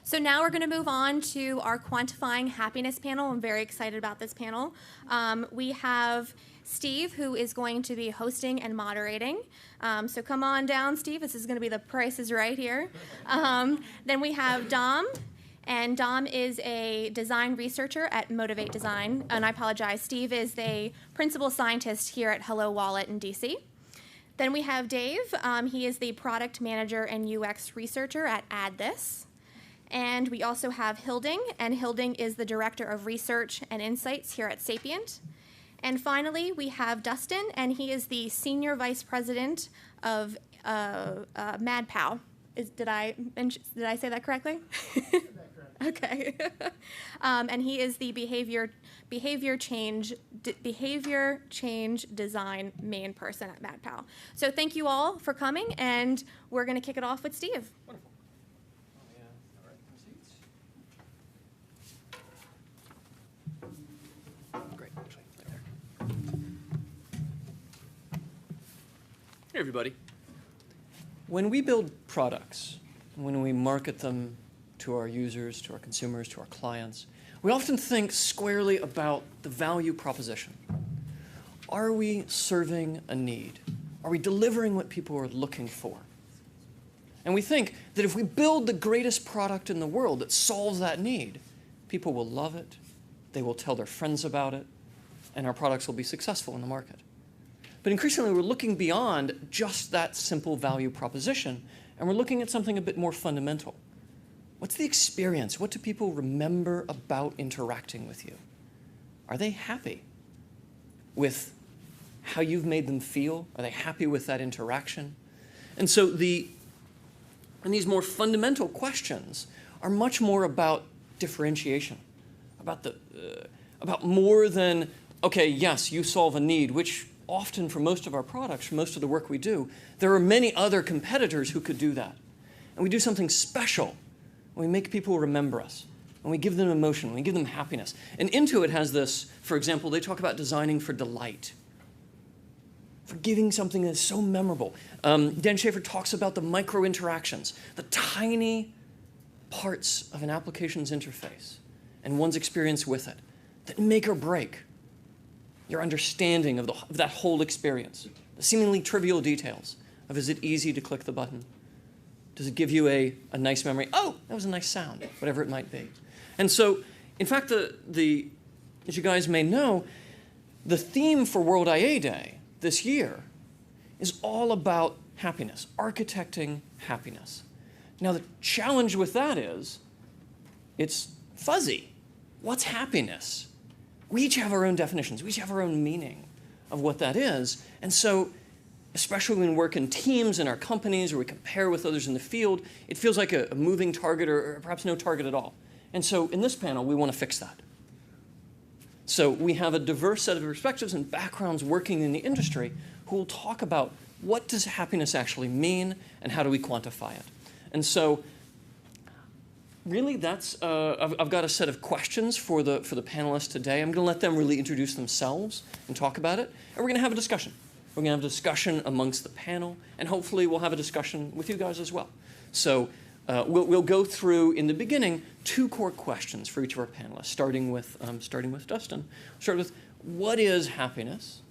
So now we're going to move on to our Quantifying Happiness panel. I'm very excited about this panel. We have Steve, who is going to be hosting and moderating. So come on down, Steve. This is going to be the Price is Right here. Then we have Dom. And Dom is a design researcher at Motivate Design. And I apologize, Steve is the principal scientist here at Hello Wallet in DC. Then we have Dave. He is the product manager and UX researcher at Add This. And we also have Hilding, and Hilding is the director of research and insights here at Sapient. And finally, we have Dustin, and he is the senior vice president of MadPow. Did I say that correctly? Okay. And he is the behavior change design main person at MadPow. So thank you all for coming, and we're going to kick it off with Steve. Wonderful. All right, seats. Great. Actually, right there. Hey, everybody. When we build products, when we market them to our users, to our consumers, to our clients, we often think squarely about the value proposition. Are we serving a need? Are we delivering what people are looking for? And we think that if we build the greatest product in the world that solves that need, people will love it, they will tell their friends about it, and our products will be successful in the market. But increasingly, we're looking beyond just that simple value proposition, and we're looking at something a bit more fundamental. What's the experience? What do people remember about interacting with you? Are they happy with how you've made them feel? Are they happy with that interaction? And so these more fundamental questions are much more about differentiation, about more than, okay, yes, you solve a need, which often for most of our products, for most of the work we do, there are many other competitors who could do that. And we do something special. We make people remember us, and we give them emotion, we give them happiness. And Intuit has this, for example, they talk about designing for delight, for giving something that's so memorable. Dan Schaefer talks about the micro interactions, the tiny parts of an application's interface and one's experience with it that make or break your understanding of that whole experience, the seemingly trivial details of, is it easy to click the button? Does it give you a nice memory? Oh, that was a nice sound, whatever it might be. And so, in fact, as you guys may know, the theme for WorldIA Day this year is all about happiness, architecting happiness. Now, the challenge with that is it's fuzzy. What's happiness? We each have our own definitions. We each have our own meaning of what that is. And so, especially when we work in teams in our companies or we compare with others in the field, it feels like a moving target or perhaps no target at all. And so in this panel, we want to fix that. So we have a diverse set of perspectives and backgrounds working in the industry who will talk about what does happiness actually mean and how do we quantify it. And so really that's, I've got a set of questions for the panelists today. I'm going to let them really introduce themselves and talk about it. And we're going to have a discussion. We're going to have a discussion amongst the panel, and hopefully we'll have a discussion with you guys as well. So we'll go through, in the beginning, 2 core questions for each of our panelists, starting with Dustin. We'll start with, what is happiness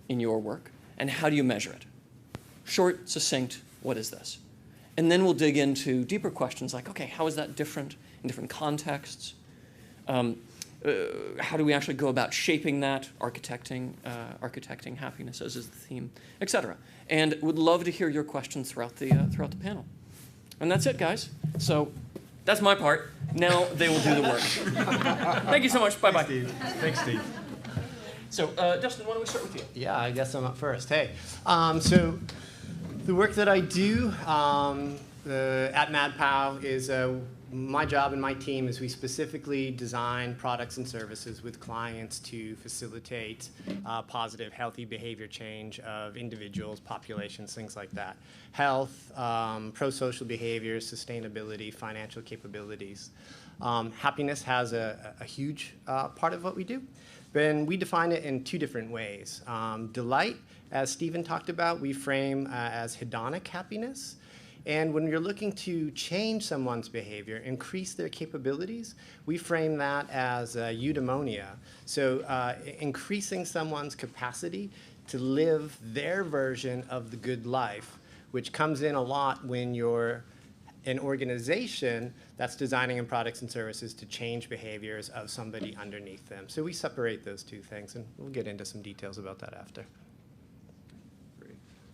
in your work, and how do you measure it? Short, succinct, what is this? And then we'll dig into deeper questions like, okay, how is that different in different contexts? How do we actually go about shaping that, architecting happiness as is the theme, et cetera. And would love to hear your questions throughout the panel. And that's it, guys. So that's my part. Now they will do the work. Thank you so much. Bye-bye. Thanks, Steve. So, Dustin, why don't we start with you? Yeah, I guess I'm up first. Hey, so the work that I do at MadPow is my job and my team is we specifically design products and services with clients to facilitate positive, healthy behavior change of individuals, populations, things like that. Health, pro-social behaviors, sustainability, financial capabilities. Happiness has a huge part of what we do. And we define it in 2 different ways. Delight, as Stephen talked about, we frame as hedonic happiness. And when you're looking to change someone's behavior, increase their capabilities, we frame that as eudaimonia. So increasing someone's capacity to live their version of the good life, which comes in a lot when you're an organization that's designing in products and services to change behaviors of somebody underneath them. So we separate those two things, and we'll get into some details about that after.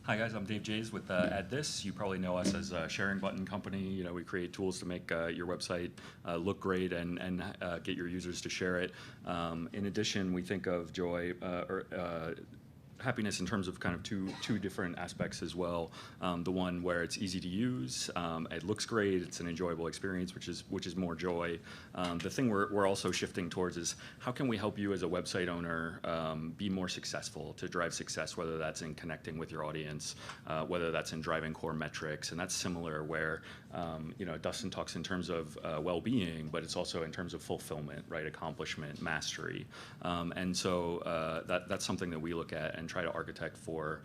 Hi guys, I'm Dave Jays with Add This. You probably know us as a sharing button company. You know, we create tools to make your website look great and get your users to share it. In addition, we think of joy happiness in terms of kind of two different aspects as well. The one where it's easy to use, it looks great, it's an enjoyable experience, which is more joy. The thing we're also shifting towards is how can we help you as a website owner be more successful, to drive success, whether that's in connecting with your audience, whether that's in driving core metrics, and that's similar where you know, Dustin talks in terms of well-being, but it's also in terms of fulfillment, right? Accomplishment, mastery, and so that's something that we look at and try to architect for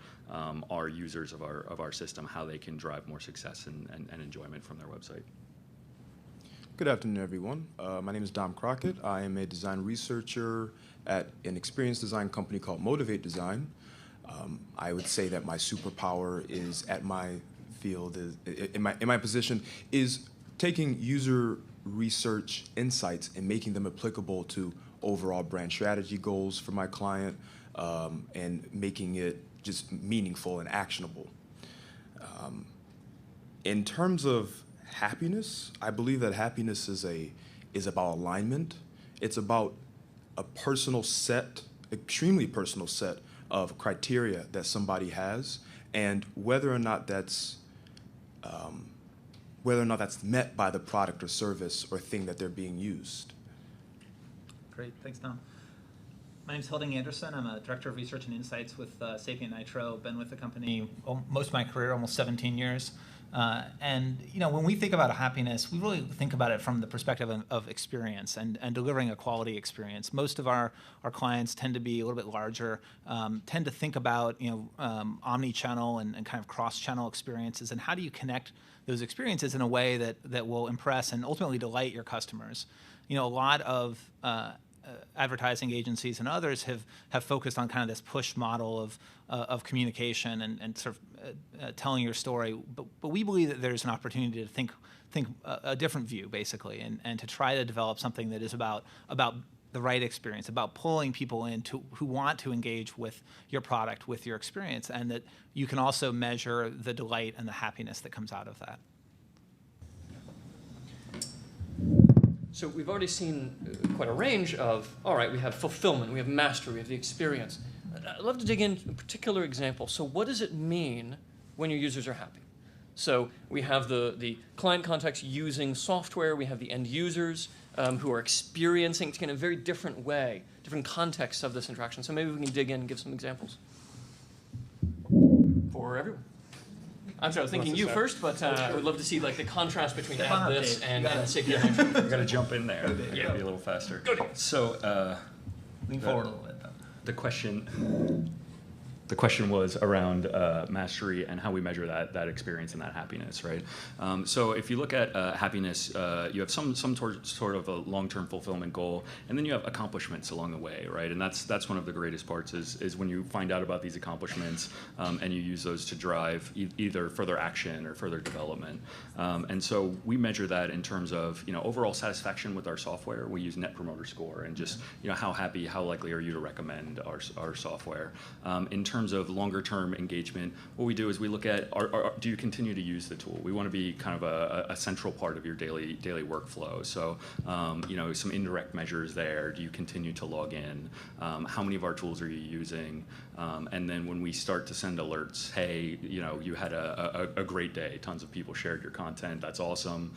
our users of our system, how they can drive more success and enjoyment from their website. Good afternoon, everyone. My name is Dom Crockett. I am a design researcher at an experience design company called Motivate Design. I would say that my superpower is at my field, in my position, is taking user research insights and making them applicable to overall brand strategy goals for my client, and making it just meaningful and actionable. In terms of happiness, I believe that happiness is about alignment. It's about a personal set, extremely personal set of criteria that somebody has, and whether or not that's met by the product or service or thing that they're being used. Great, thanks, Tom. My name's Hilding Anderson. I'm a Director of Research and Insights with Sapient Nitro. Been with the company most of my career, almost 17 years. And you know, when we think about happiness, we really think about it from the perspective of experience and delivering a quality experience. Most of our clients tend to be a little bit larger, tend to think about, you know, omni-channel and kind of cross-channel experiences, and how do you connect those experiences in a way that will impress and ultimately delight your customers. You know, a lot of advertising agencies and others have focused on kind of this push model of communication and sort of telling your story, but we believe that there's an opportunity to think a different view, basically, and to try to develop something that is about the right experience, about pulling people in who want to engage with your product, with your experience, and that you can also measure the delight and the happiness that comes out of that. So we've already seen quite a range of, all right, we have fulfillment, we have mastery, we have the experience. I'd love to dig into a particular example. So what does it mean when your users are happy? So we have the client context using software, we have the end users who are experiencing it in a very different way, different contexts of this interaction. So maybe we can dig in and give some examples for everyone. I'm sorry, I was thinking you first, but I would love to see like the contrast between Add This and Sapient. I'm going to jump in there. I got to be a little faster. So Lean forward a little bit, though. The question was around mastery and how we measure that experience and that happiness, right? So if you look at happiness, you have some sort of a long-term fulfillment goal, and then you have accomplishments along the way, right? And that's one of the greatest parts is when you find out about these accomplishments and you use those to drive either further action or further development. And so we measure that in terms of, you know, overall satisfaction with our software. We use Net Promoter Score and just, you know, how happy, how likely are you to recommend our software. In terms of longer-term engagement, what we do is we look at, do you continue to use the tool? We want to be kind of a central part of your daily workflow. So, you know, some indirect measures there. Do you continue to log in? How many of our tools are you using? And then when we start to send alerts, hey, you know, you had a great day. Tons of people shared your content. That's awesome.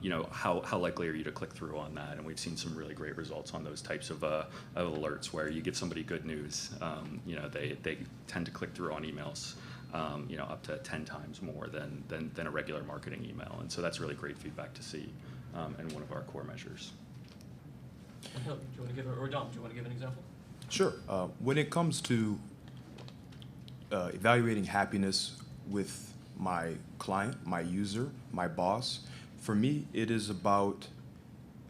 You know, how likely are you to click through on that? And we've seen some really great results on those types of alerts where you give somebody good news. You know, they tend to click through on emails, you know, up to 10 times more than a regular marketing email. And so that's really great feedback to see and one of our core measures. Do you want to give, or Dom, do you want to give an example? Sure. When it comes to evaluating happiness with my client, my user, my boss. For me, it is about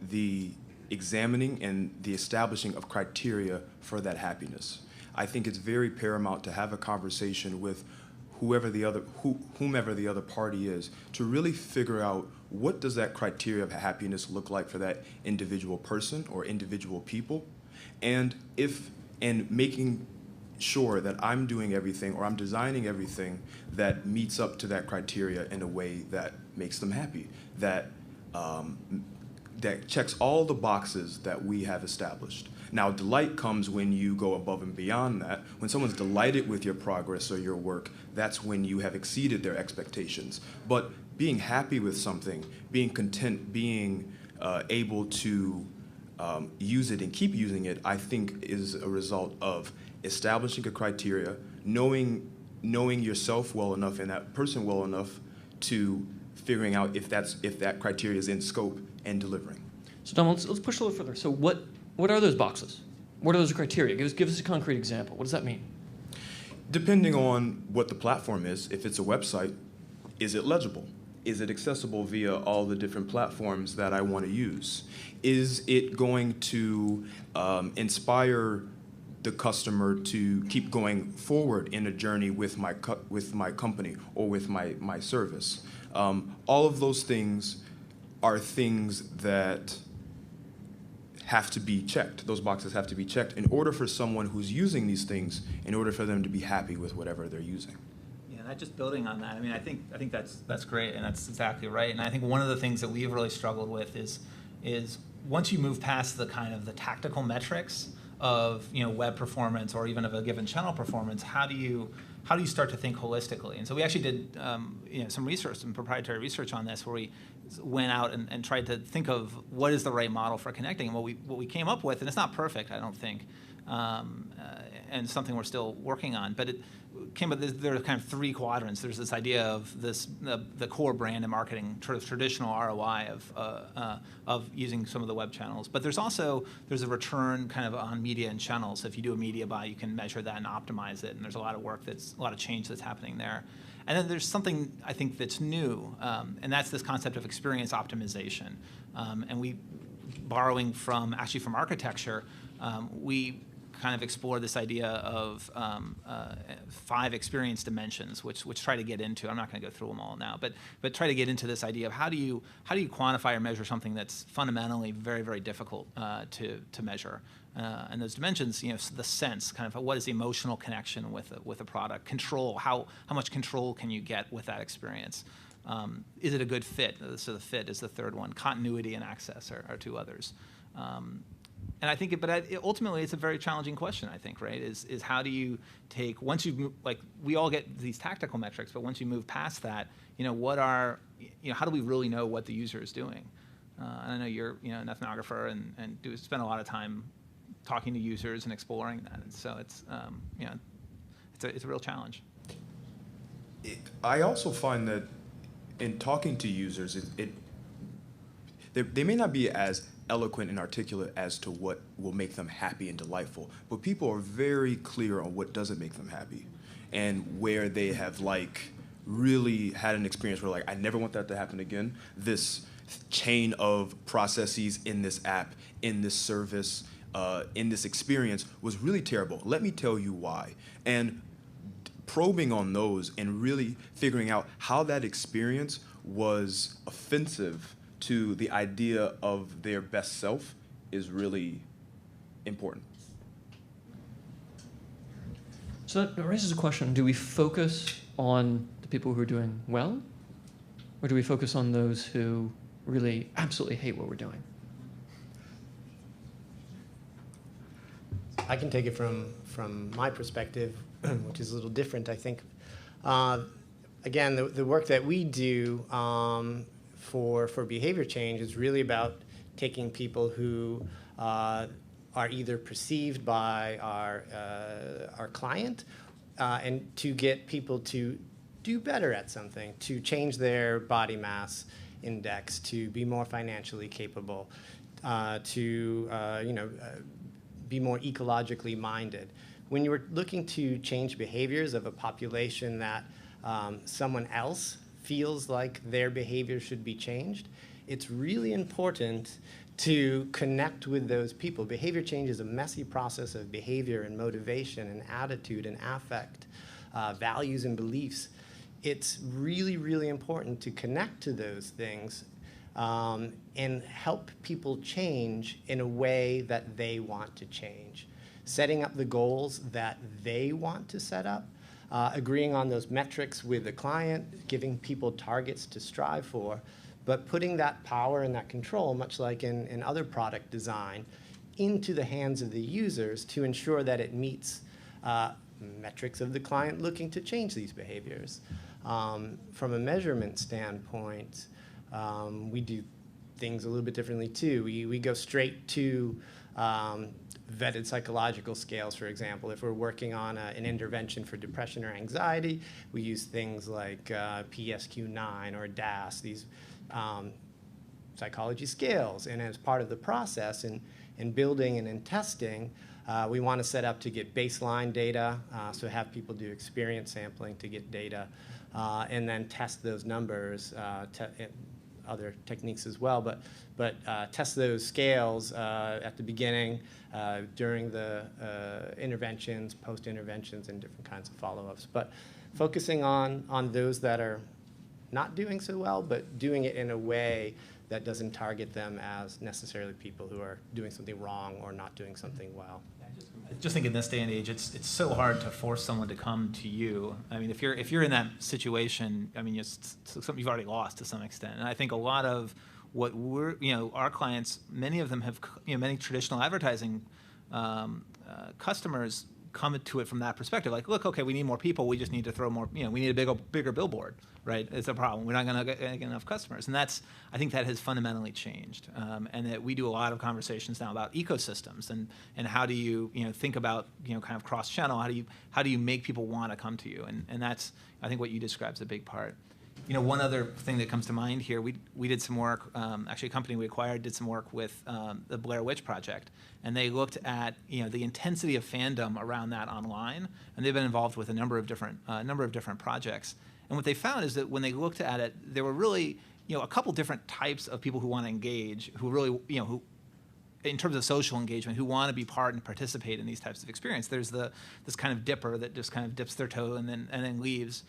the examining and the establishing of criteria for that happiness. I think it's very paramount to have a conversation with whomever the other party is, to really figure out what does that criteria of happiness look like for that individual person or individual people, and making sure that I'm doing everything or I'm designing everything that meets up to that criteria in a way that makes them happy, that checks all the boxes that we have established. Now, delight comes when you go above and beyond that. When someone's delighted with your progress or your work, that's when you have exceeded their expectations. But being happy with something, being content, being able to use it and keep using it, I think is a result of establishing a criteria, knowing yourself well enough and that person well enough to figuring out if that criteria is in scope and delivering. So Dom, let's push a little further. So what are those boxes? What are those criteria? Give us a concrete example. What does that mean? Depending on what the platform is, if it's a website, is it legible? Is it accessible via all the different platforms that I want to use? Is it going to inspire the customer to keep going forward in a journey with my company or with my service? All of those things are things that have to be checked. Those boxes have to be checked in order for someone who's using these things, in order for them to be happy with whatever they're using. Yeah, not just building on that. I mean, I think that's great, and that's exactly right. And I think one of the things that we've really struggled with is once you move past the kind of the tactical metrics of web performance or even of a given channel performance, how do you start to think holistically? And so we actually did some research, some proprietary research on this, where we went out and tried to think of what is the right model for connecting. And what we came up with, and it's not perfect, I don't think, and something we're still working on, but it came up, there are kind of three quadrants. There's this idea of the core brand and marketing, sort of traditional ROI of using some of the web channels. But there's a return kind of on media and channels. So if you do a media buy, you can measure that and optimize it. And there's a lot of change that's happening there. And then there's something I think that's new, and that's this concept of experience optimization. And we, borrowing from architecture, we kind of explore this idea of 5 experience dimensions, which try to get into. I'm not going to go through them all now, but try to get into this idea of how do you quantify or measure something that's fundamentally very, very difficult to measure. And those dimensions, the sense, kind of what is the emotional connection with a product, control, how much control can you get with that experience? Is it a good fit? So the fit is the third one. Continuity and access are 2 others. And I think, ultimately, it's a very challenging question. I think, right? Is how do you take, once you we all get these tactical metrics, but once you move past that, how do we really know what the user is doing? And I know you're, an ethnographer and spend a lot of time talking to users and exploring that. And so it's, it's a real challenge. I also find that in talking to users, they may not be as eloquent and articulate as to what will make them happy and delightful, but people are very clear on what doesn't make them happy and where they have really had an experience where I never want that to happen again. This chain of processes in this app, in this service, in this experience was really terrible. Let me tell you why. And probing on those and really figuring out how that experience was offensive to the idea of their best self is really important. So that raises a question. Do we focus on the people who are doing well? Or do we focus on those who really absolutely hate what we're doing? I can take it from my perspective, which is a little different, I think. Again, the work that we do for behavior change is really about taking people who are either perceived by our client and to get people to do better at something, to change their body mass index, to be more financially capable, to be more ecologically minded. When you're looking to change behaviors of a population that someone else feels like their behavior should be changed, it's really important to connect with those people. Behavior change is a messy process of behavior and motivation and attitude and affect, values and beliefs. It's really, really important to connect to those things and help people change in a way that they want to change. Setting up the goals that they want to set up, agreeing on those metrics with the client, giving people targets to strive for, but putting that power and that control, much like in other product design, into the hands of the users to ensure that it meets metrics of the client looking to change these behaviors. From a measurement standpoint, we do things a little bit differently too. We go straight to vetted psychological scales, for example. If we're working on an intervention for depression or anxiety, we use things like PSQ-9 or DAS, these psychology scales. And as part of the process in building and in testing, we want to set up to get baseline data, so have people do experience sampling to get data, and then test those numbers, other techniques as well, but test those scales at the beginning, during the interventions, post-interventions, and different kinds of follow-ups. But focusing on those that are not doing so well, but doing it in a way that doesn't target them as necessarily people who are doing something wrong or not doing something well. I just think in this day and age, it's so hard to force someone to come to you. I mean, if you're in that situation, I mean, it's something you've already lost to some extent. And I think a lot of what we're, our clients, many of them have, many traditional advertising customers come to it from that perspective. Like, look, okay, we need more people. We just need to throw more, we need a bigger billboard, right? It's a problem. We're not going to get enough customers. And I think that has fundamentally changed. And that we do a lot of conversations now about ecosystems and how do you, think about, kind of cross-channel. How do you make people want to come to you? And that's, I think what you describe is a big part. One other thing that comes to mind here, we did some work, actually a company we acquired did some work with the Blair Witch Project, and they looked at the intensity of fandom around that online, and they've been involved with a number of different projects. And what they found is that when they looked at it, there were really a couple different types of people who want to engage, who really who, in terms of social engagement, who want to be part and participate in these types of experience. There's this kind of dipper that just kind of dips their toe and then leaves.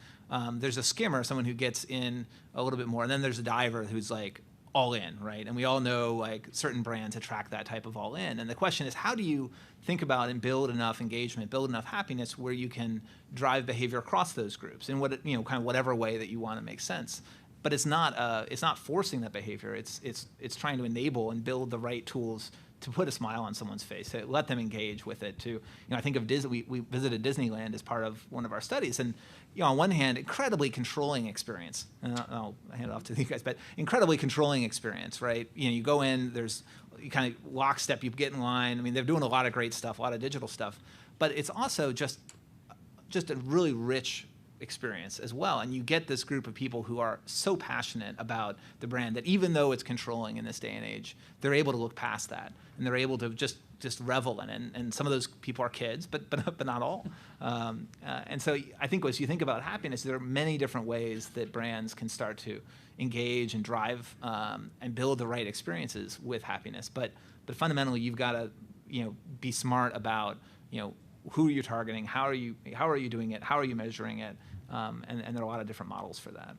There's a skimmer, someone who gets in a little bit more, and then there's a diver who's like all in, right? And we all know like certain brands attract that type of all in. And the question is, how do you think about and build enough engagement, build enough happiness where you can drive behavior across those groups in what kind of whatever way that you want to make sense. But it's not forcing that behavior. It's trying to enable and build the right tools to put a smile on someone's face, to let them engage with it. To I think of Disney. We visited Disneyland as part of one of our studies, and on one hand, incredibly controlling experience. And I'll hand it off to you guys, but incredibly controlling experience, right? You go in, there's you kind of lockstep, you get in line. I mean, they're doing a lot of great stuff, a lot of digital stuff, but it's also just a really rich experience as well. And you get this group of people who are so passionate about the brand that even though it's controlling in this day and age, they're able to look past that and they're able to just revel in it. And some of those people are kids, but not all. And so I think as you think about happiness, there are many different ways that brands can start to engage and drive and build the right experiences with happiness. But fundamentally, you've got to be smart about who you're targeting, how are you doing it, how are you measuring it, and there are a lot of different models for that.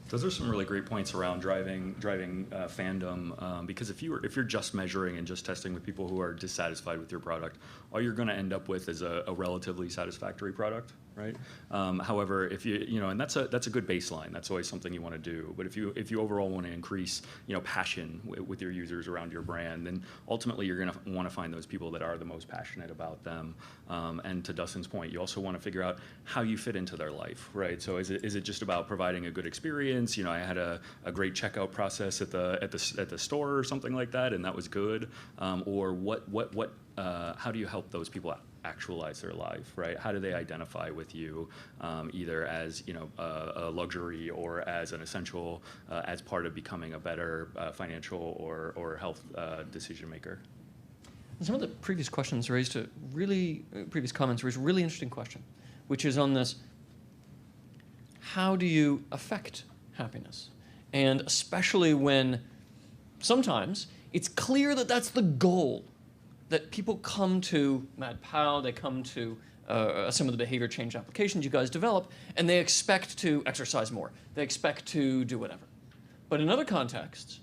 Those are some really great points around driving fandom, because if you're just measuring and just testing with people who are dissatisfied with your product, all you're going to end up with is a relatively satisfactory product, right? However, if and that's a good baseline. That's always something you want to do. But if you overall want to increase passion with your users around your brand, then ultimately you're going to want to find those people that are the most passionate about them. And to Dustin's point, you also want to figure out how you fit into their life, right? So is it just about providing a good experience? I had a great checkout process at the store or something like that, and that was good. Or how do you help those people actualize their life, right? How do they identify with you, either as a luxury or as an essential, as part of becoming a better financial or health decision maker? Some of the previous comments raised a really interesting question, which is on this. how do you affect happiness? And especially when sometimes it's clear that that's the goal, that people come to MadPow, they come to some of the behavior change applications you guys develop, and they expect to exercise more. They expect to do whatever. But in other contexts,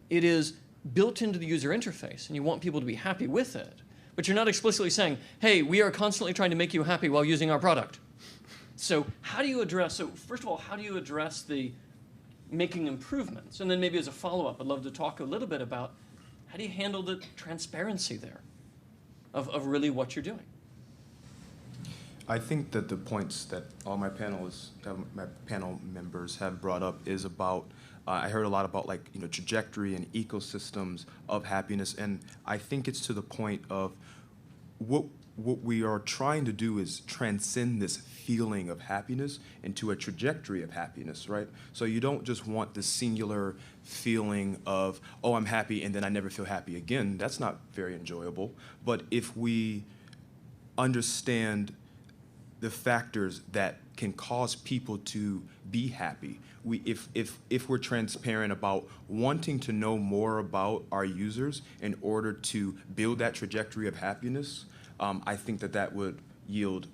it is built into the user interface, and you want people to be happy with it. But you're not explicitly saying, hey, we are constantly trying to make you happy while using our product. So how do you address, so first of all, how do you address the making improvements? And then maybe as a follow-up, I'd love to talk a little bit about how do you handle the transparency there of really what you're doing? I think that the points that all my panelists, my panel members have brought up is about, I heard a lot about like, trajectory and ecosystems of happiness, and I think it's to the point of what we are trying to do is transcend this feeling of happiness into a trajectory of happiness, right? So you don't just want this singular feeling of, oh, I'm happy, and then I never feel happy again. That's not very enjoyable. But if we understand the factors that can cause people to be happy, if we're transparent about wanting to know more about our users in order to build that trajectory of happiness, I think that would yield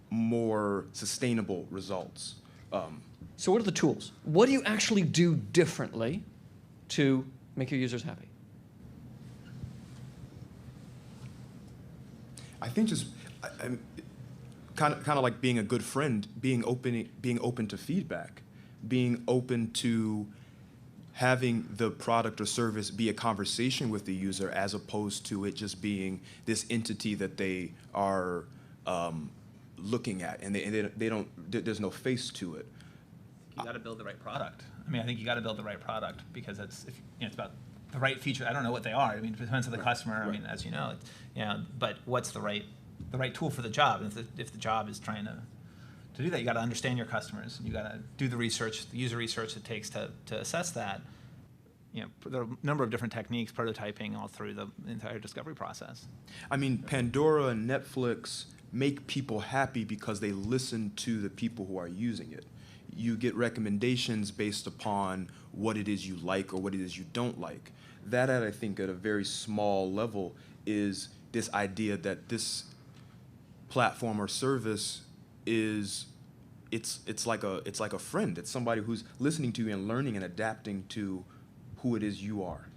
more sustainable results. So what are the tools? What do you actually do differently to make your users happy? I think just kind of like being a good friend, being open to feedback, being open to having the product or service be a conversation with the user as opposed to it just being this entity that they are looking at, and they don't. There's no face to it. You got to build the right product. I mean, I think you got to build the right product because it's about the right feature. I don't know what they are. I mean, it depends on the customer. I mean, as you know, but what's the right tool for the job? And if the job is trying to do that, you got to understand your customers. You got to do the research, the user research it takes to assess that. There are a number of different techniques, prototyping all through the entire discovery process. I mean, Pandora and Netflix make people happy because they listen to the people who are using it. You get recommendations based upon what it is you like or what it is you don't like. That, I think, at a very small level, is this idea that this platform or service is it's like a friend. It's somebody who's listening to you and learning and adapting to who it is you are.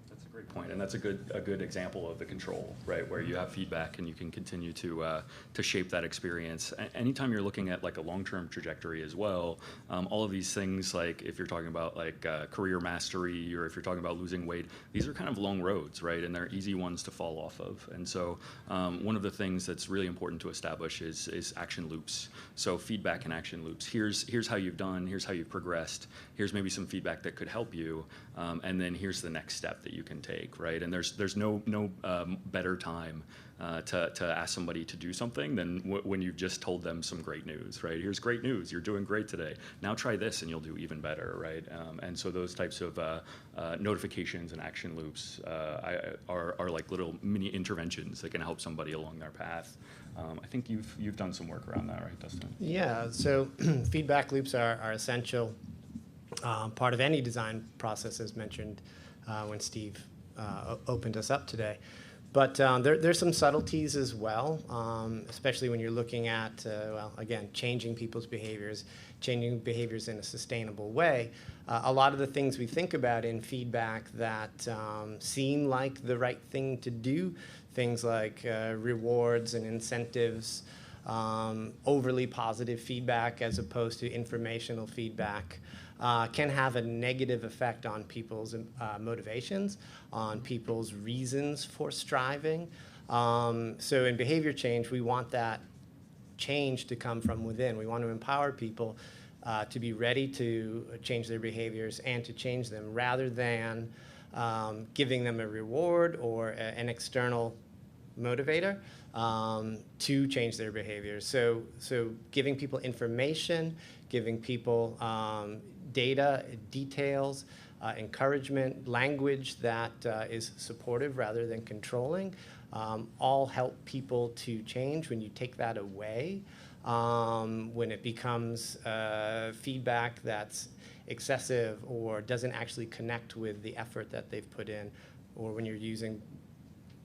That's a great point, and that's a good example of the control, right? Where you have feedback and you can continue to shape that experience. Anytime you're looking at like a long-term trajectory as well, all of these things, like if you're talking about like career mastery, or if you're talking about losing weight, these are kind of long roads, right? And they're easy ones to fall off of. And so one of the things that's really important to establish is action loops. So feedback and action loops. Here's how you've done. Here's how you've progressed. Here's maybe some feedback that could help you. And then here's the next step that you can take, right? And there's no better time to ask somebody to do something than when you've just told them some great news, right? Here's great news. You're doing great today. Now try this and you'll do even better, right? And so those types of notifications and action loops are like little mini interventions that can help somebody along their path. I think you've done some work around that, right, Dustin? Yeah, so feedback loops are essential. Part of any design process, as mentioned when Steve opened us up today. But there's some subtleties as well, especially when you're looking at, again, changing people's behaviors, changing behaviors in a sustainable way. A lot of the things we think about in feedback that seem like the right thing to do, things like rewards and incentives, overly positive feedback as opposed to informational feedback, can have a negative effect on people's motivations, on people's reasons for striving. So in behavior change, we want that change to come from within. We want to empower people to be ready to change their behaviors and to change them, rather than giving them a reward or an external motivator to change their behaviors. So giving people information, giving people data, details, encouragement, language that is supportive rather than controlling, all help people to change. When you take that away, when it becomes feedback that's excessive or doesn't actually connect with the effort that they've put in, or when you're using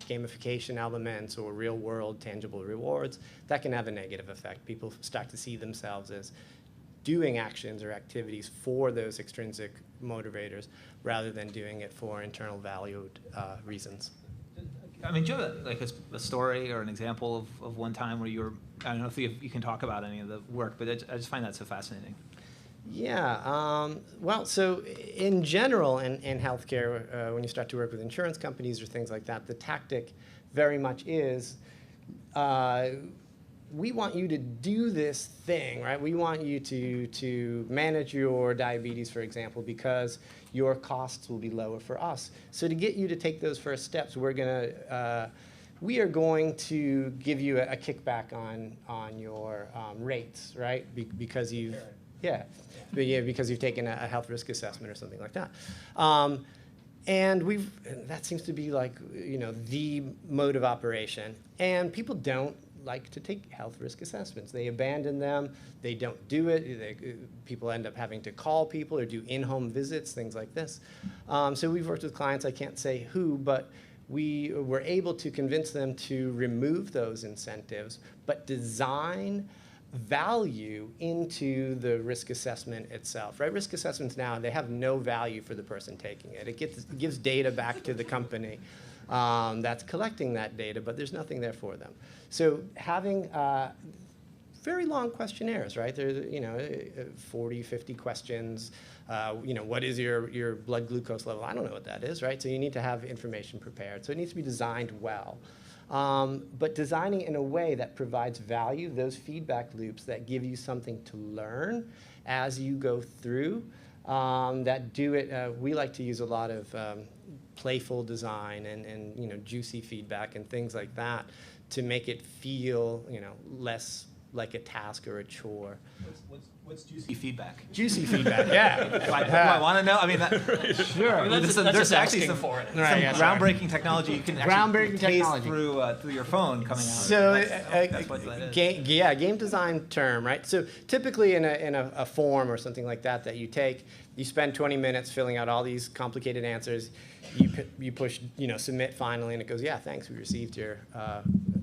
gamification elements or real-world tangible rewards, that can have a negative effect. People start to see themselves as doing actions or activities for those extrinsic motivators rather than doing it for internal valued reasons. I mean, do you have like a story or an example of one time where you were, I don't know if you can talk about any of the work, but I just find that so fascinating. Yeah, well, so in general in healthcare, when you start to work with insurance companies or things like that, the tactic very much is, we want you to do this thing, right? We want you to manage your diabetes, for example, because your costs will be lower for us. So to get you to take those first steps, we are going to give you a kickback on your rates, right? Because you've because you've taken a health risk assessment or something like that. And that seems to be like, the mode of operation. And people don't like to take health risk assessments. They abandon them. They don't do it. People end up having to call people or do in-home visits, things like this. So we've worked with clients, I can't say who, but we were able to convince them to remove those incentives, but design value into the risk assessment itself, right? Risk assessments now, they have no value for the person taking it. It gives data back to the company that's collecting that data, but there's nothing there for them. So having very long questionnaires, right? There's 40, 50 questions. What is your blood glucose level? I don't know what that is, right? So you need to have information prepared. So it needs to be designed well. But designing in a way that provides value, those feedback loops that give you something to learn as you go through, that do it. We like to use a lot of playful design and juicy feedback and things like that to make it feel less like a task or a chore. What's juicy feedback? Juicy feedback, yeah. Do I want to know? I mean, sure. I mean, that's there's actually asking some for it. Right, yeah, groundbreaking technology you can actually taste through your phone coming out. So that's what that is. game design term, right? So typically in a form or something like that you take, you spend 20 minutes filling out all these complicated answers. You push submit finally, and it goes, yeah, thanks, we received your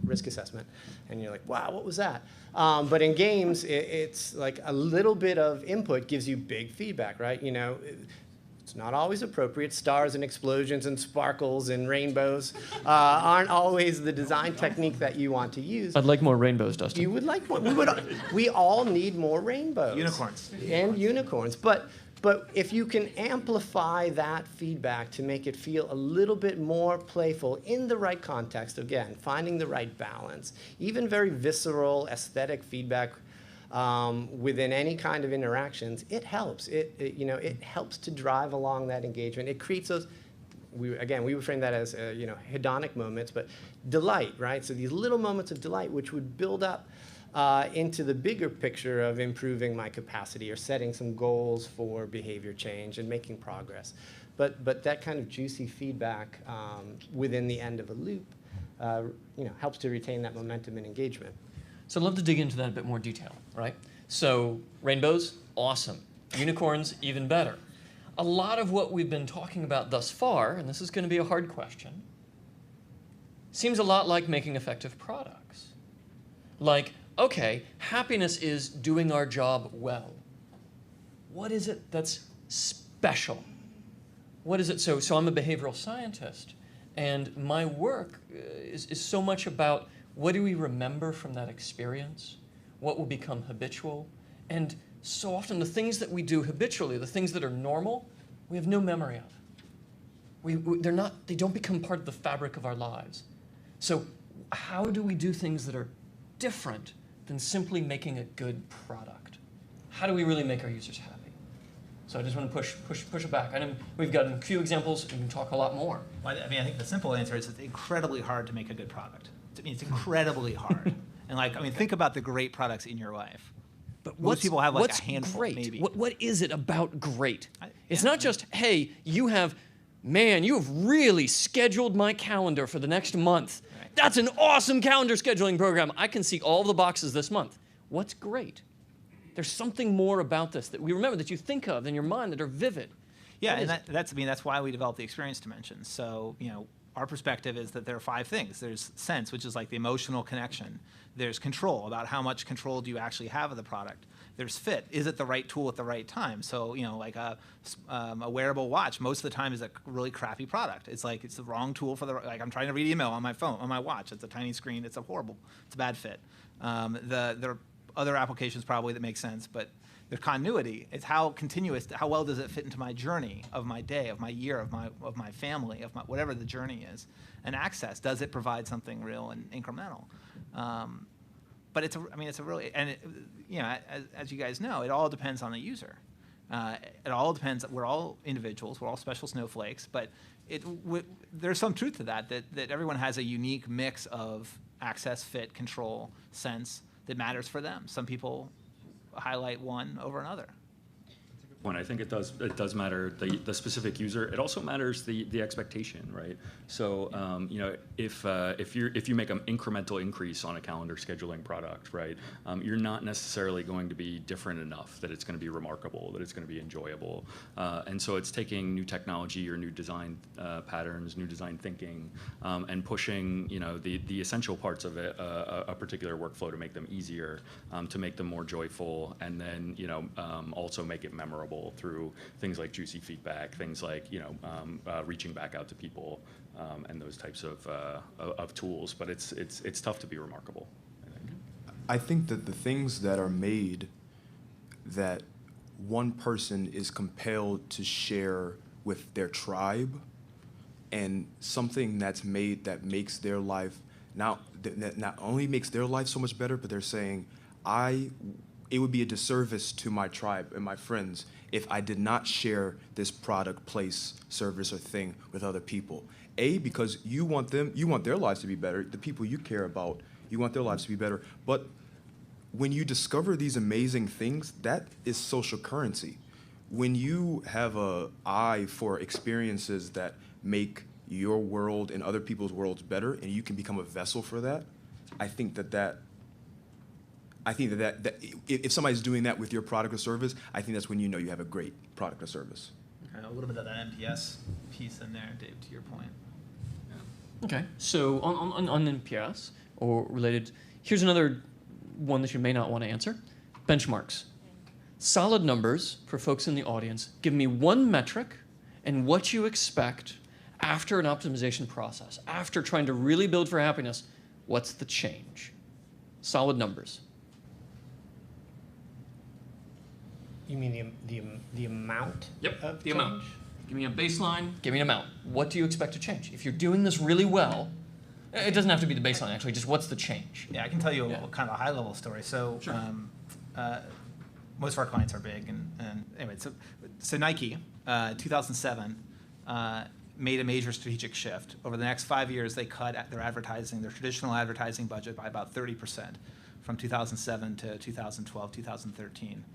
risk assessment. And you're like, wow, what was that? But in games, it's like a little bit of input gives you big feedback, right? It's not always appropriate. Stars and explosions and sparkles and rainbows aren't always the design technique that you want to use. I'd like more rainbows, Dustin. You would like one. We all need more rainbows. Unicorns. And unicorns. But if you can amplify that feedback to make it feel a little bit more playful in the right context, again, finding the right balance, even very visceral aesthetic feedback within any kind of interactions, it helps. It helps to drive along that engagement. It creates those, we would frame that as hedonic moments, but delight, right? So these little moments of delight which would build up into the bigger picture of improving my capacity or setting some goals for behavior change and making progress. But that kind of juicy feedback within the end of a loop helps to retain that momentum and engagement. So I'd love to dig into that in a bit more detail, right? So rainbows, awesome. Unicorns, even better. A lot of what we've been talking about thus far, and this is going to be a hard question, seems a lot like making effective products. Like, okay, happiness is doing our job well. What is it that's special? What is it? So I'm a behavioral scientist, and my work is so much about what do we remember from that experience? What will become habitual? And so often the things that we do habitually, the things that are normal, we have no memory of. They don't become part of the fabric of our lives. So how do we do things that are different than simply making a good product? How do we really make our users happy? So I just want to push it back. I know we've got a few examples, and we can talk a lot more. Well, I mean, I think the simple answer is it's incredibly hard to make a good product. I mean, it's incredibly hard. And think about the great products in your life. But most people have like what's a handful, great? maybe. What is it about great? It's not just, hey, you have man, you have really scheduled my calendar for the next month. Right. That's an awesome calendar scheduling program. I can see all the boxes this month. What's great? There's something more about this that we remember, that you think of in your mind, that are vivid. Yeah, and that's why we developed the experience dimension. So, our perspective is that there are 5 things. There's sense, which is like the emotional connection. There's control, about how much control do you actually have of the product. There's fit. Is it the right tool at the right time? So, like a wearable watch, most of the time is a really crappy product. It's like it's the wrong tool for like I'm trying to read email on my phone, on my watch. It's a tiny screen. It's a bad fit. There are other applications probably that make sense, but the continuity is how continuous, how well does it fit into my journey of my day, of my year, of my family, of whatever the journey is. And access, does it provide something real and incremental? But it's a really, and as you guys know, it all depends on the user. It all depends. We're all individuals. We're all special snowflakes. But there's some truth to that everyone has a unique mix of access, fit, control, sense that matters for them. Some people highlight one over another. When I think it does matter the specific user. It also matters the expectation, right? So if you make an incremental increase on a calendar scheduling product, right, you're not necessarily going to be different enough that it's going to be remarkable, that it's going to be enjoyable, and so it's taking new technology or new design patterns, new design thinking, and pushing the essential parts of it, a particular workflow, to make them easier, to make them more joyful, and then also make it memorable through things like juicy feedback, things like reaching back out to people, and those types of tools. But it's tough to be remarkable, I think. I think that the things that are made that one person is compelled to share with their tribe, and something that's made that makes their life that not only makes their life so much better, but they're saying, it would be a disservice to my tribe and my friends if I did not share this product, place, service, or thing with other people. Because you want their lives to be better. The people you care about, you want their lives to be better. But when you discover these amazing things, that is social currency. When you have an eye for experiences that make your world and other people's worlds better, and you can become a vessel for that, I think that if somebody's doing that with your product or service, I think that's when you know you have a great product or service. Okay, a little bit of that NPS piece in there, Dave, to your point. Okay, so on NPS or related, here's another one that you may not want to answer. Benchmarks. Solid numbers for folks in the audience. Give me one metric and what you expect after an optimization process, after trying to really build for happiness. What's the change? Solid numbers. You mean the amount? Yep, of the change? amount. Give me a baseline, give me an amount. What do you expect to change? If you're doing this really well, it doesn't have to be the baseline, actually, just what's the change? Yeah, I can tell you a kind of a high-level story. So Sure. Most of our clients are big. And anyway, so Nike, 2007, made a major strategic shift. Over the next 5 years, they cut their traditional advertising budget by about 30% from 2007 to 2012, 2013.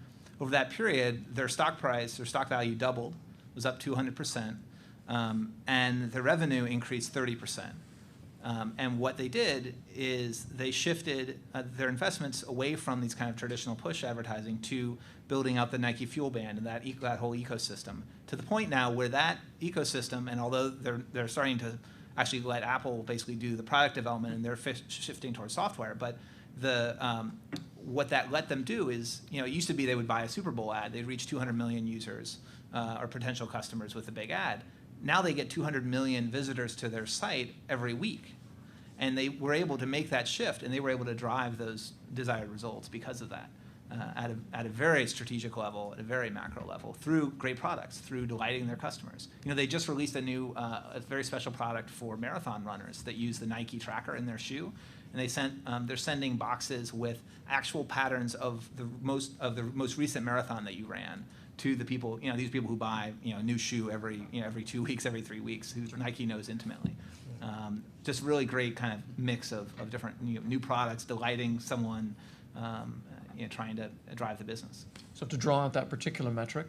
Over that period, their stock value doubled, was up 200%, and their revenue increased 30%. And what they did is they shifted their investments away from these kind of traditional push advertising to building out the Nike Fuel Band and that whole ecosystem, to the point now where that ecosystem, and although they're starting to actually let Apple basically do the product development and they're shifting towards software, but what that let them do is, it used to be they would buy a Super Bowl ad, they'd reach 200 million users or potential customers with a big ad. Now they get 200 million visitors to their site every week. And they were able to make that shift, and they were able to drive those desired results because of that at a very strategic level, at a very macro level, through great products, through delighting their customers. They just released a very special product for marathon runners that use the Nike tracker in their shoe. And they're sending boxes with actual patterns of the most recent marathon that you ran to the people, these people who buy, a new shoe every 2 weeks, every 3 weeks, who Nike knows intimately. Just really great kind of mix of different new products, delighting someone, trying to drive the business. So to draw out that particular metric,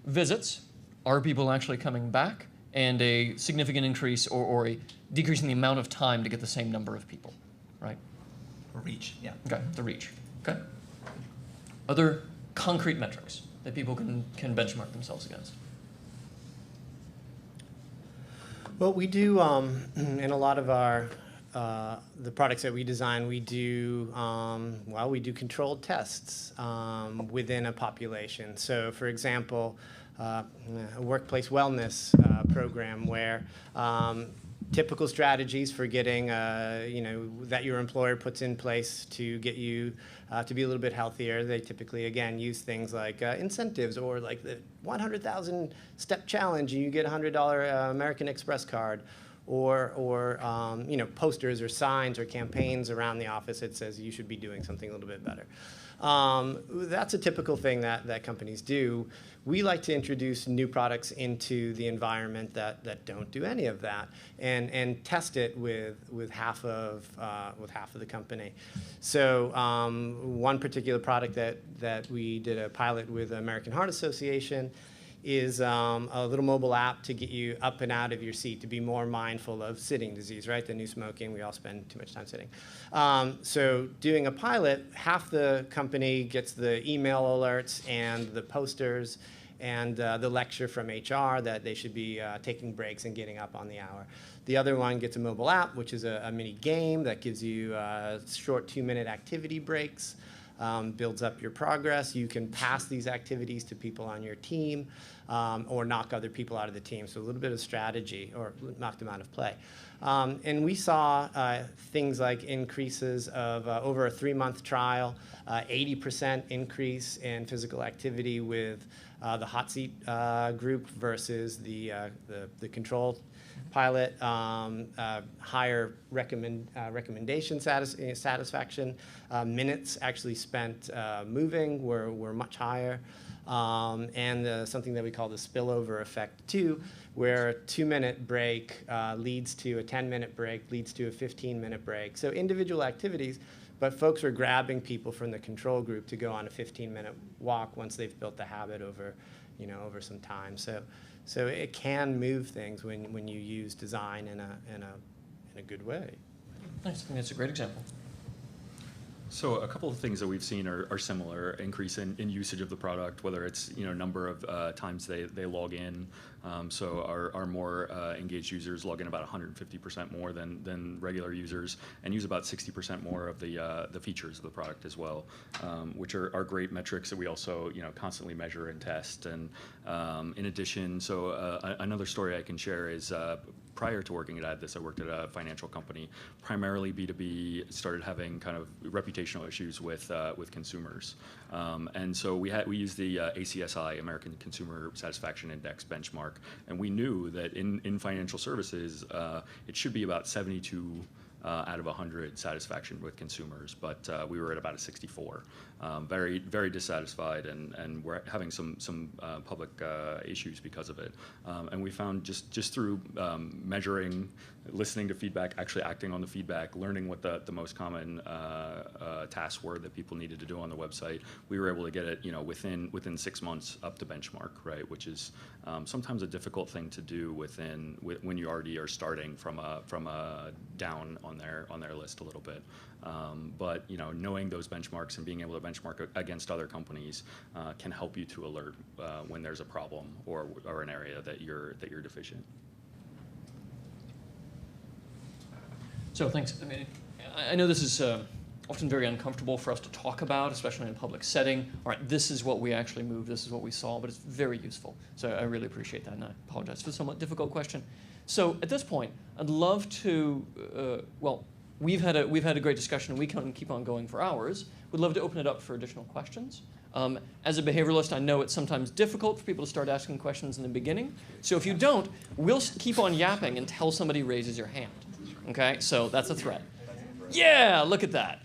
visits, are people actually coming back? and a significant increase or a decrease in the amount of time to get the same number of people, right? Reach, yeah. Okay, the reach. Okay. Other concrete metrics that people can benchmark themselves against? Well, we do, in a lot of our, the products that we design, we do, we do controlled tests within a population. So, for example, a workplace wellness program where typical strategies for getting, that your employer puts in place to get you to be a little bit healthier. They typically, again, use things like incentives or like the 100,000 step challenge, and you get a $100 American Express card, or posters or signs or campaigns around the office that says you should be doing something a little bit better. That's a typical thing that companies do. We like to introduce new products into the environment that don't do any of that, and test it with half of the company. So one particular product that we did a pilot with the American Heart Association is a little mobile app to get you up and out of your seat, to be more mindful of sitting disease, right? The new smoking, we all spend too much time sitting. So doing a pilot, half the company gets the email alerts and the posters and the lecture from HR that they should be taking breaks and getting up on the hour. The other one gets a mobile app, which is a mini game that gives you short 2-minute activity breaks. Builds up your progress. You can pass these activities to people on your team or knock other people out of the team. So a little bit of strategy, or knock them out of play. And we saw things like increases of over a 3-month trial, 80% increase in physical activity with the hot seat group versus the control pilot. Higher recommendation satisfaction. Minutes actually spent moving were much higher. And something that we call the spillover effect too, where a 2-minute break leads to a 10-minute break, leads to a 15-minute break. So individual activities, but folks are grabbing people from the control group to go on a 15-minute walk once they've built the habit over some time. So it can move things when you use design in a good way. Nice. I think that's a great example. So a couple of things that we've seen are similar: increase in usage of the product, whether it's number of times they log in. So our more engaged users log in about 150% more than regular users, and use about 60% more of the features of the product as well, which are great metrics that we also constantly measure and test. And in addition, so another story I can share is. Prior to working at Addus, I worked at a financial company, primarily B2B. Started having kind of reputational issues with consumers, and so we used the ACSI, American Consumer Satisfaction Index benchmark, and we knew that in financial services it should be about 72 out of 100 satisfaction with consumers, but we were at about a 64. Very, very dissatisfied, and we're having some public issues because of it. And we found just through measuring, listening to feedback, actually acting on the feedback, learning what the most common tasks were that people needed to do on the website, we were able to get it within 6 months up to benchmark, right? Which is sometimes a difficult thing to do when you already are starting from a down on their list a little bit. But knowing those benchmarks and being able to benchmark against other companies can help you to alert when there's a problem or an area that you're deficient. So thanks. I mean, I know this is often very uncomfortable for us to talk about, especially in a public setting. All right, this is what we actually moved, this is what we saw, but it's very useful. So I really appreciate that, and I apologize for the somewhat difficult question. So at this point, I'd love to, we've had a great discussion, and we can keep on going for hours. We'd love to open it up for additional questions. As a behavioralist, I know it's sometimes difficult for people to start asking questions in the beginning. So if you don't, we'll keep on yapping until somebody raises your hand. Okay, so that's a threat. Yeah, look at that.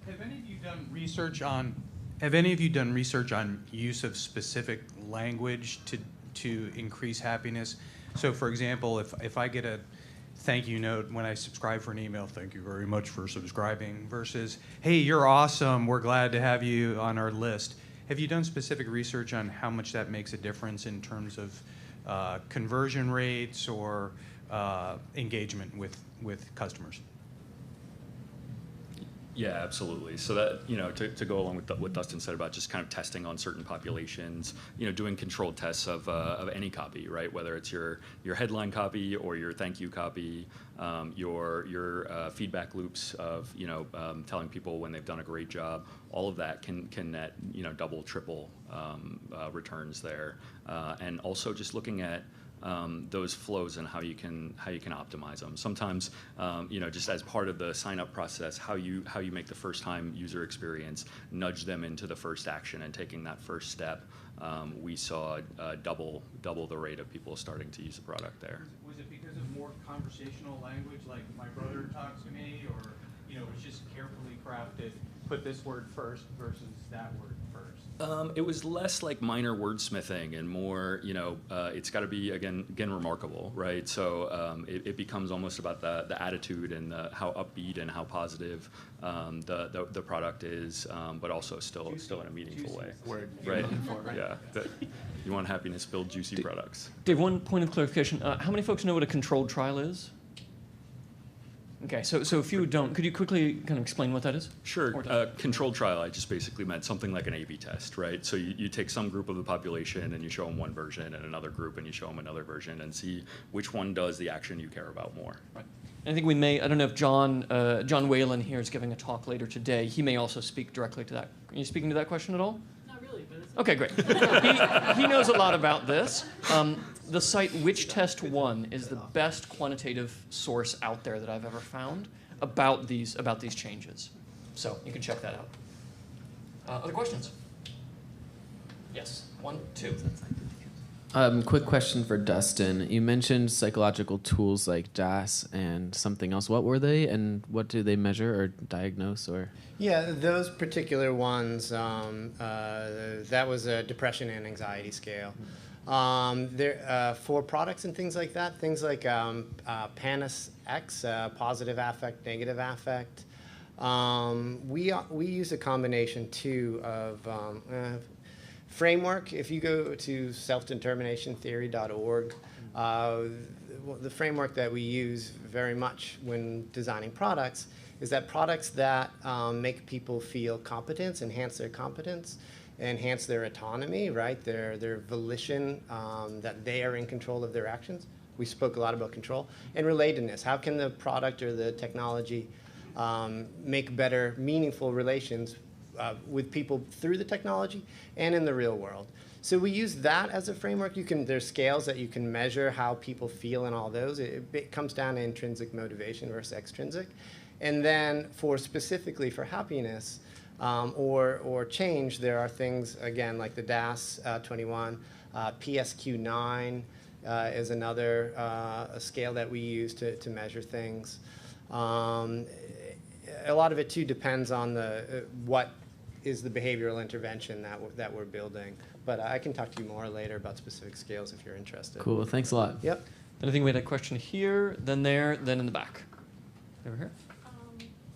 Have any of you done research on? Have any of you done research on use of specific language to increase happiness? So, for example, if I get a thank you note when I subscribe for an email, thank you very much for subscribing, versus hey, you're awesome, we're glad to have you on our list. Have you done specific research on how much that makes a difference in terms of conversion rates or engagement with customers? Yeah, absolutely. So that, you know, to go along with what Dustin said about just kind of testing on certain populations, you know, doing controlled tests of any copy, right? Whether it's your headline copy or your thank you copy, your feedback loops of, you know, telling people when they've done a great job. All of that can net, you know, double, triple returns there, and also just looking at those flows and how you can optimize them. Sometimes, you know, just as part of the sign up process, how you make the first time user experience, nudge them into the first action and taking that first step. We saw double the rate of people starting to use the product there. Was it because of more conversational language, like my brother talks to me, or, you know, it's just carefully crafted, put this word first versus that word first? It was less like minor wordsmithing and more, you know, it's got to be again remarkable, right? So it becomes almost about the attitude and how upbeat and how positive the product is, but also still in a meaningful way. Word. Right. Yeah. You want happiness, build juicy products. Dave, one point of clarification. How many folks know what a controlled trial is? Okay, so if you don't, could you quickly kind of explain what that is? Sure. Controlled trial, I just basically meant something like an A/B test, right? So you take some group of the population and you show them one version, and another group and you show them another version, and see which one does the action you care about more. Right. And I think we may, I don't know if John Whalen here is giving a talk later today. He may also speak directly to that. Are you speaking to that question at all? Not really, but it's okay, great. he knows a lot about this. The site Which Test One is the best quantitative source out there that I've ever found about these changes. So you can check that out. Other questions? Yes, 1, 2. Quick question for Dustin. You mentioned psychological tools like DAS and something else. What were they, and what do they measure or diagnose? Or Yeah, those particular ones, that was a depression and anxiety scale. For products and things like that, things like Panelist X, positive affect, negative affect. We use a combination too of framework. If you go to selfdeterminationtheory.org, the framework that we use very much when designing products is that products that make people feel competence, enhance their competence, enhance their autonomy, right? Their volition, that they are in control of their actions. We spoke a lot about control. And relatedness. How can the product or the technology make better, meaningful relations with people through the technology and in the real world? So we use that as a framework. There's scales that you can measure how people feel and all those. It comes down to intrinsic motivation versus extrinsic. And then specifically for happiness, or change, there are things, again, like the DAS 21, PSQ9 is another a scale that we use to measure things. A lot of it, too, depends on what is the behavioral intervention that we're building. But I can talk to you more later about specific scales if you're interested. Cool, thanks a lot. Yep. And I think we had a question here, then there, then in the back. Over here.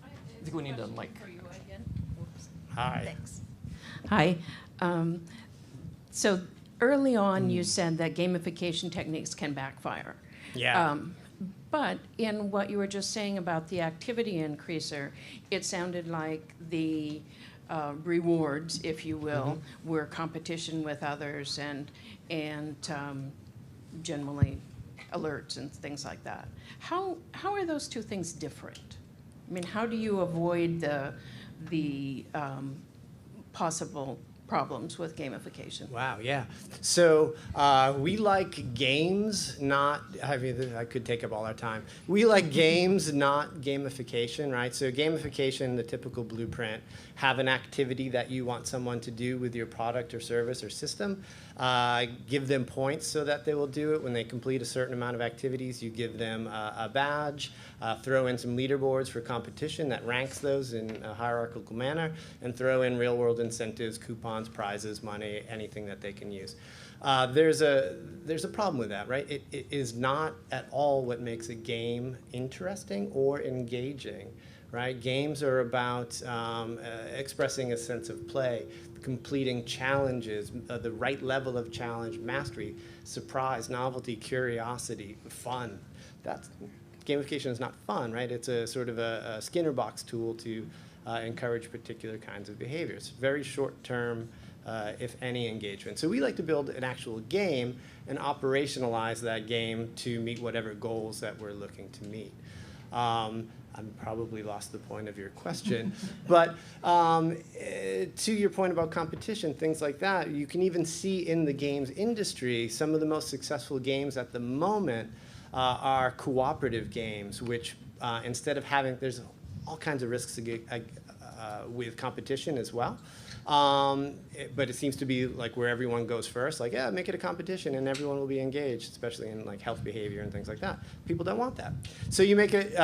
I think we need a mic. For you again. Oops. Hi. Thanks. Hi. So early on, you said that gamification techniques can backfire. Yeah. But in what you were just saying about the activity increaser, it sounded like the rewards, if you will, were competition with others and generally alerts and things like that. How are those two things different? I mean, how do you avoid the possible problems with gamification? Wow, yeah. So we like games, not, I could take up all our time. We like games, not gamification, right? So gamification, the typical blueprint, have an activity that you want someone to do with your product or service or system. Give them points so that they will do it. When they complete a certain amount of activities, you give them a badge, throw in some leaderboards for competition that ranks those in a hierarchical manner, and throw in real-world incentives, coupons, prizes, money, anything that they can use. There's a problem with that, right? It is not at all what makes a game interesting or engaging, right? Games are about expressing a sense of play, completing challenges, the right level of challenge, mastery, surprise, novelty, curiosity, fun. Gamification is not fun, right? It's a sort of a Skinner box tool to encourage particular kinds of behaviors. Very short-term, if any, engagement. So we like to build an actual game and operationalize that game to meet whatever goals that we're looking to meet. I probably lost the point of your question, but to your point about competition, things like that, you can even see in the games industry, some of the most successful games at the moment are cooperative games, which instead of having, there's all kinds of risks with competition as well. But it seems to be like where everyone goes first, like, yeah, make it a competition and everyone will be engaged, especially in like health behavior and things like that. People don't want that. So you make it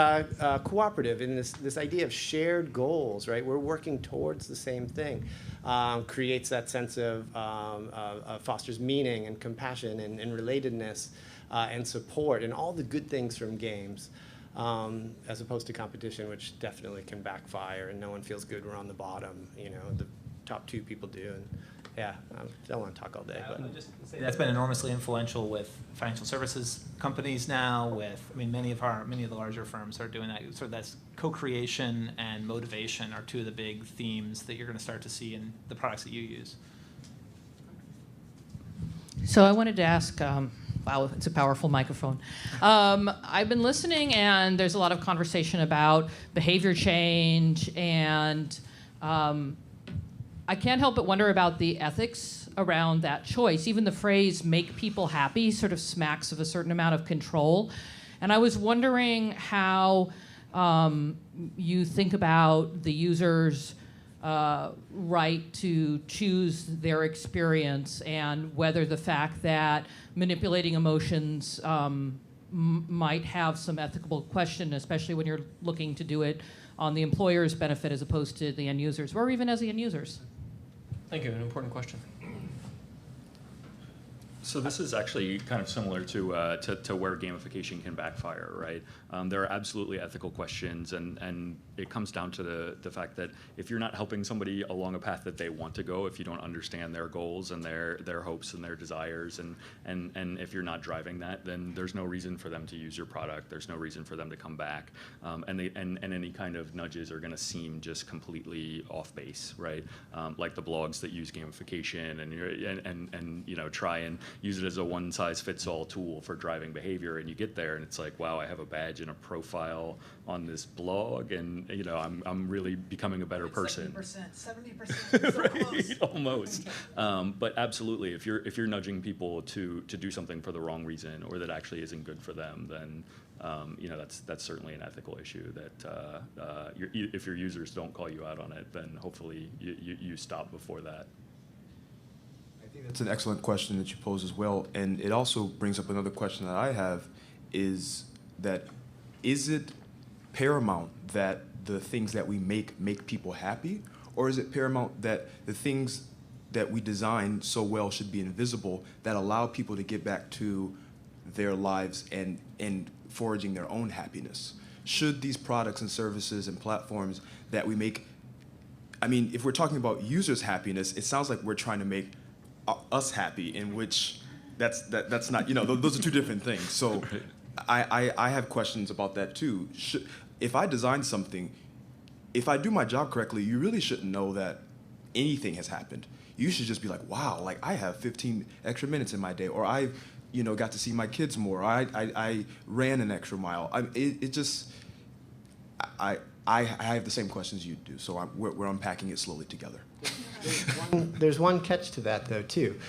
cooperative in this idea of shared goals, right? We're working towards the same thing. Creates that sense of, fosters meaning and compassion and relatedness and support and all the good things from games. As opposed to competition, which definitely can backfire and no one feels good. We're on the bottom, you know, the top two people do. And yeah, I don't want to talk all day. I But would just say that's been enormously influential with financial services companies now. Many of the larger firms are doing that. Sort of that's co-creation and motivation are two of the big themes that you're going to start to see in the products that you use. So I wanted to ask, wow, it's a powerful microphone. I've been listening, and there's a lot of conversation about behavior change, and I can't help but wonder about the ethics around that choice. Even the phrase "make people happy" sort of smacks of a certain amount of control. And I was wondering how you think about the user's right to choose their experience, and whether the fact that manipulating emotions might have some ethical question, especially when you're looking to do it on the employer's benefit as opposed to the end users, or even as the end users. Thank you. An important question. So this is actually kind of similar to where gamification can backfire, right? There are absolutely ethical questions, and it comes down to the fact that if you're not helping somebody along a path that they want to go, if you don't understand their goals and their hopes and their desires, and if you're not driving that, then there's no reason for them to use your product. There's no reason for them to come back, and any kind of nudges are going to seem just completely off base, right? Like the blogs that use gamification and you know, try and use it as a one-size-fits-all tool for driving behavior, and you get there and it's like, wow, I have a badge and a profile on this blog, and you know, I'm really becoming a better person. 70%, so close. Right, almost. But absolutely, if you're nudging people to do something for the wrong reason, or that actually isn't good for them, then you know, that's certainly an ethical issue that if your users don't call you out on it, then hopefully you stop before that. I think that's an excellent question that you pose as well, and it also brings up another question that I have, is it paramount that the things that we make people happy, or is it paramount that the things that we design so well should be invisible, that allow people to get back to their lives and foraging their own happiness? Should these products and services and platforms that we make, I mean, if we're talking about users' happiness, it sounds like we're trying to make us happy, in which that's not, you know, those are two different things. So I have questions about that too. If I design something, if I do my job correctly, you really shouldn't know that anything has happened. You should just be like, wow, like I have 15 extra minutes in my day, or I, you know, got to see my kids more. I ran an extra mile. I have the same questions you do, so we're unpacking it slowly together. There's one catch to that, though, too.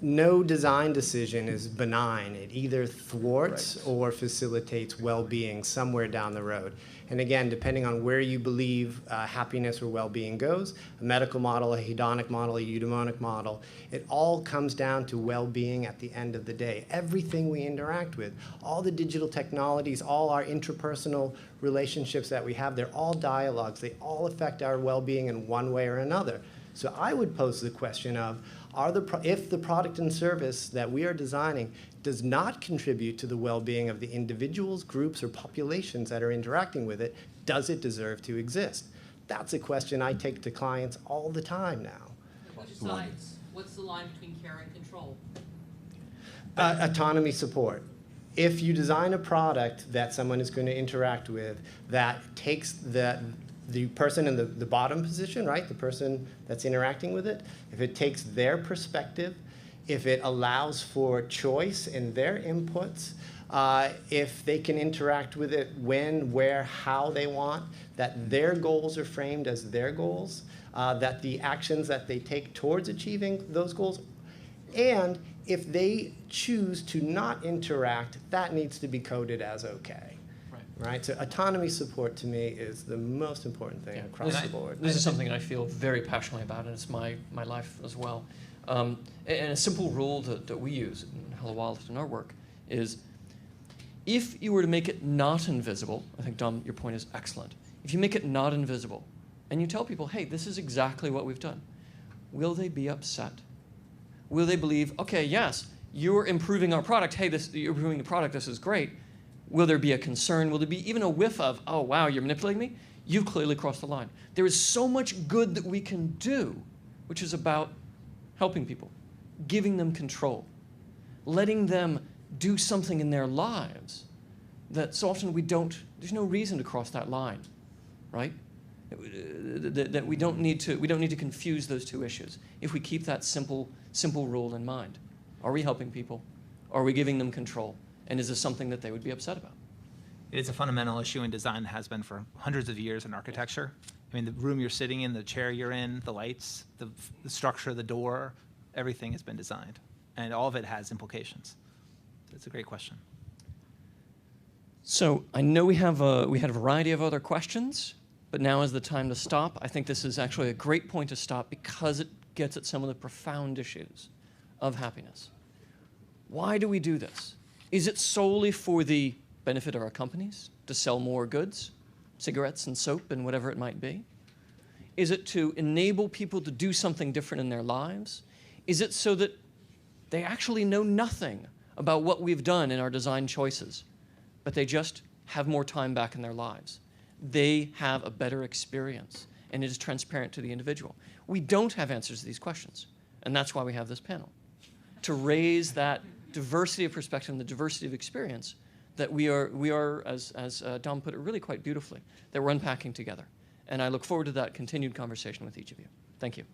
No design decision is benign. It either thwarts or facilitates well-being somewhere down the road. And again, depending on where you believe happiness or well-being goes, a medical model, a hedonic model, a eudaimonic model, it all comes down to well-being at the end of the day. Everything we interact with, all the digital technologies, all our interpersonal relationships that we have, they're all dialogues. They all affect our well-being in one way or another. So I would pose the question of, if the product and service that we are designing does not contribute to the well-being of the individuals, groups, or populations that are interacting with it, does it deserve to exist? That's a question I take to clients all the time now. Who decides? What's the line between care and control? Autonomy support. If you design a product that someone is going to interact with that takes the person in the bottom position, right, the person that's interacting with it, if it takes their perspective, if it allows for choice in their inputs, if they can interact with it when, where, how they want, that their goals are framed as their goals, that the actions that they take towards achieving those goals, and if they choose to not interact, that needs to be coded as okay. Right? So autonomy support to me is the most important thing across the board. This is something I feel very passionately about, and it's my life as well. And a simple rule that we use in Hello Wallet in our work is, if you were to make it not invisible, I think, Dom, your point is excellent. If you make it not invisible, and you tell people, hey, this is exactly what we've done, will they be upset? Will they believe, okay, yes, you're improving our product, hey, you're improving the product, this is great. Will there be a concern? Will there be even a whiff of, oh, wow, you're manipulating me? You've clearly crossed the line. There is so much good that we can do, which is about helping people, giving them control, letting them do something in their lives that so often there's no reason to cross that line, right? That we don't need to confuse those two issues if we keep that simple rule in mind. Are we helping people? Are we giving them control? And is this something that they would be upset about? It is a fundamental issue in design, has been for hundreds of years in architecture. I mean, the room you're sitting in, the chair you're in, the lights, the structure, the door, everything has been designed. And all of it has implications. It's a great question. So I know we had a variety of other questions, but now is the time to stop. I think this is actually a great point to stop because it gets at some of the profound issues of happiness. Why do we do this? Is it solely for the benefit of our companies to sell more goods, cigarettes and soap and whatever it might be? Is it to enable people to do something different in their lives? Is it so that they actually know nothing about what we've done in our design choices, but they just have more time back in their lives? They have a better experience, and it is transparent to the individual. We don't have answers to these questions, and that's why we have this panel, to raise that diversity of perspective and the diversity of experience that we are, as Dom put it really quite beautifully, that we're unpacking together. And I look forward to that continued conversation with each of you. Thank you.